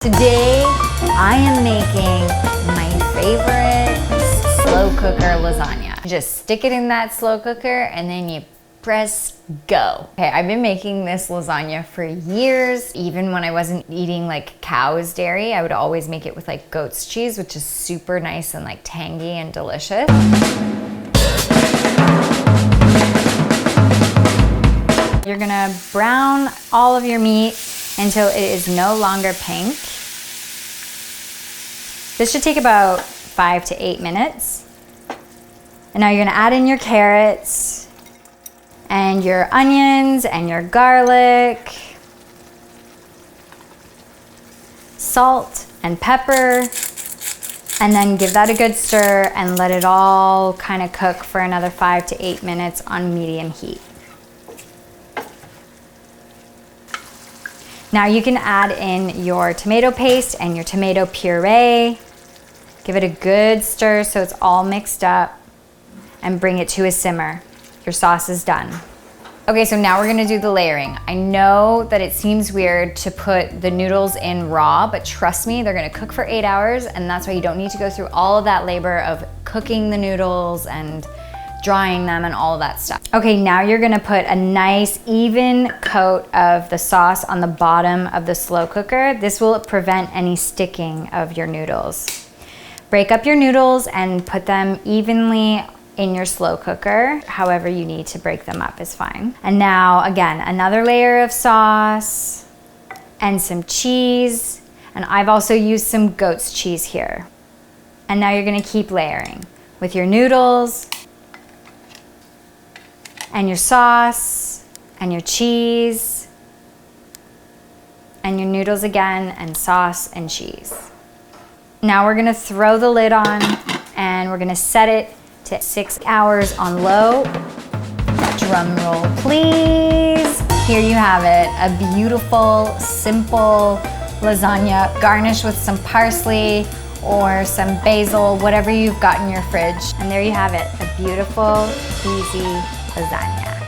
Today, I am making my favorite slow cooker lasagna. You just stick it in that slow cooker and then you press go. Okay, I've been making this lasagna for years. Even when I wasn't eating like cow's dairy, I would always make it with like goat's cheese, which is super nice and like tangy and delicious. You're gonna brown all of your meat until it is no longer pink. This should take about 5 to 8 minutes. And now you're gonna add in your carrots and your onions and your garlic, salt and pepper, and then give that a good stir and let it all kind of cook for another 5 to 8 minutes on medium heat. Now you can add in your tomato paste and your tomato puree. Give it a good stir so it's all mixed up and bring it to a simmer. Your sauce is done. Okay, so now we're gonna do the layering. I know that it seems weird to put the noodles in raw, but trust me, they're gonna cook for 8 hours, and that's why you don't need to go through all of that labor of cooking the noodles and drying them and all of that stuff. Okay, now you're gonna put a nice even coat of the sauce on the bottom of the slow cooker. This will prevent any sticking of your noodles. Break up your noodles and put them evenly in your slow cooker. However you need to break them up is fine. And now, again, another layer of sauce and some cheese. And I've also used some goat's cheese here. And now you're gonna keep layering with your noodles and your sauce and your cheese and your noodles again, and sauce and cheese. Now we're gonna throw the lid on and we're gonna set it to 6 hours on low. Drum roll, please. Here you have it, a beautiful, simple lasagna garnished with some parsley or some basil, whatever you've got in your fridge. And there you have it, a beautiful, easy lasagna.